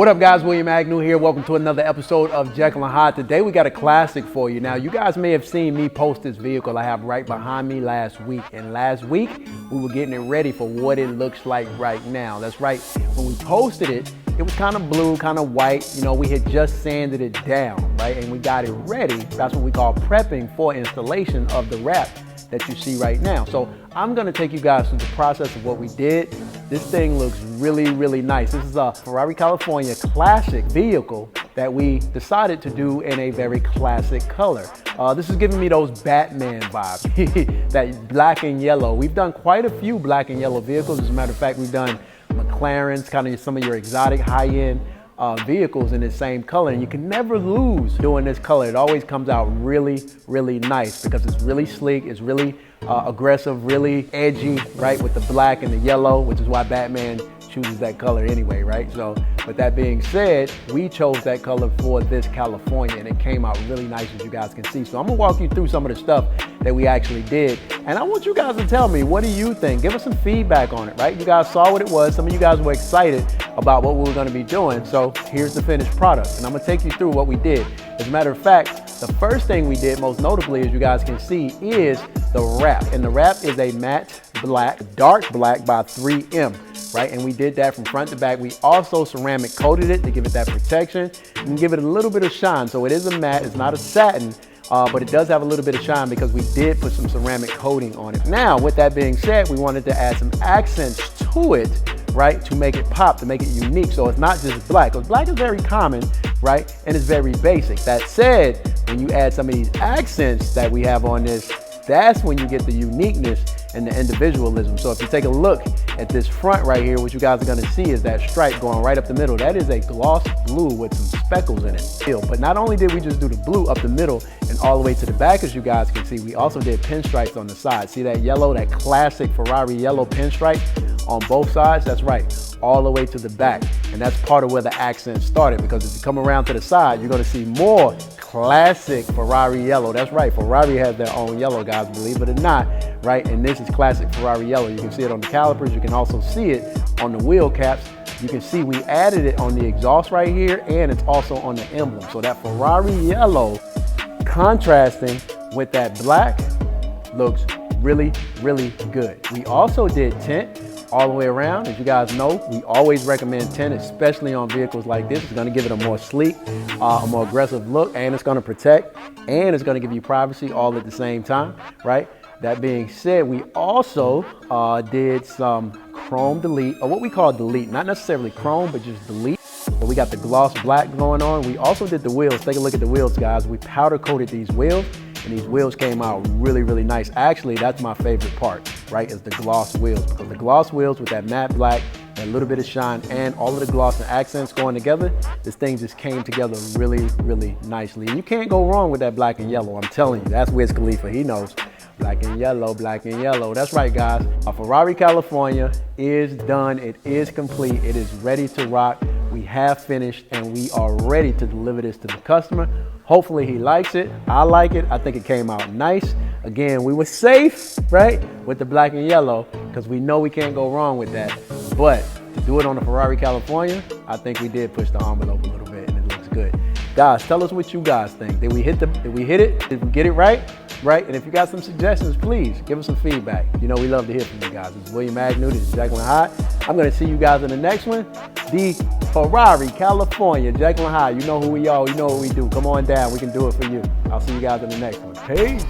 What up guys, William Agnew here. Welcome to another episode of Jekyll and Hydes. Today we got a classic for you. Now you guys may have seen me post this vehicle I have right behind me last week. And last week we were getting it ready for what it looks like right now. That's right, when we posted it, it was kind of blue, kind of white. You know, we had just sanded it down, right? And we got it ready. That's what we call prepping for installation of the wrap that you see right now. So I'm gonna take you guys through the process of what we did. This thing looks really, really nice. This is a Ferrari California classic vehicle that we decided to do in a very classic color. This is giving me those Batman vibes, that black and yellow. We've done quite a few black and yellow vehicles. As a matter of fact, we've done McLarens, kind of some of your exotic high-end vehicles in the same color, and you can never lose doing this color. It always comes out really, really nice because it's really sleek, it's really aggressive, really edgy, right, with the black and the yellow, which is why Batman chooses that color anyway, right? So with that being said, we chose that color for this California, and it came out really nice, as you guys can see. So I'm gonna walk you through some of the stuff that we actually did, and I want you guys to tell me, what do you think? Give us some feedback on it, right? You guys saw what it was. Some of you guys were excited about what we were gonna be doing. So here's the finished product, and I'm gonna take you through what we did. As a matter of fact, the first thing we did, most notably, as you guys can see, is the wrap. And the wrap is a matte black, dark black by 3M, right? And we did that from front to back. We also ceramic coated it to give it that protection and give it a little bit of shine. So it is a matte, it's not a satin, but it does have a little bit of shine because we did put some ceramic coating on it. Now, with that being said, we wanted to add some accents to it, right, to make it pop, to make it unique. So it's not just black, because black is very common, right, and it's very basic. That said, when you add some of these accents that we have on this, that's when you get the uniqueness and the individualism. So if you take a look at this front right here, what you guys are gonna see is that stripe going right up the middle. That is a gloss blue with some speckles in it. But not only did we just do the blue up the middle and all the way to the back, as you guys can see, we also did pinstripes on the side. See that yellow, that classic Ferrari yellow pinstripe on both sides? That's right, all the way to the back. And that's part of where the accent started, because if you come around to the side, you're gonna see more classic Ferrari yellow. That's right, Ferrari has their own yellow, guys, believe it or not, right? And this is classic Ferrari yellow. You can see it on the calipers. You can also see it on the wheel caps. You can see we added it on the exhaust right here, and it's also on the emblem. So that Ferrari yellow contrasting with that black looks really, really good. We also did tint all the way around. As you guys know, we always recommend tint, especially on vehicles like this. It's gonna give it a more sleek, a more aggressive look, and it's gonna protect, and it's gonna give you privacy all at the same time, right? That being said, we also did some chrome delete, or what we call delete, not necessarily chrome, but just delete. But we got the gloss black going on. We also did the wheels. Take a look at the wheels, guys. We powder coated these wheels, and these wheels came out really, really nice. Actually, that's my favorite part, right, is the gloss wheels, because the gloss wheels with that matte black, a little bit of shine, and all of the gloss and accents going together, this thing just came together really, really nicely. And you can't go wrong with that black and yellow. I'm telling you, that's Wiz Khalifa. He knows. Black and yellow, black and yellow. That's right, guys. A Ferrari California is done. It is complete. It is ready to rock. We have finished, and we are ready to deliver this to the customer. Hopefully he likes it. I like it. I think it came out nice. Again, we were safe, right, with the black and yellow, because we know we can't go wrong with that. But to do it on the Ferrari California, I think we did push the envelope a little bit, and it looks good. Guys, tell us what you guys think. Did we hit it? Did we get it right? Right? And if you got some suggestions, please give us some feedback. You know, we love to hear from you guys. This is William Agnew. This is Jekyll and Hydes. I'm going to see you guys in the next one. The Ferrari California, Jekyll and Hydes. You know who we are. You know what we do. Come on down. We can do it for you. I'll see you guys in the next one. Peace.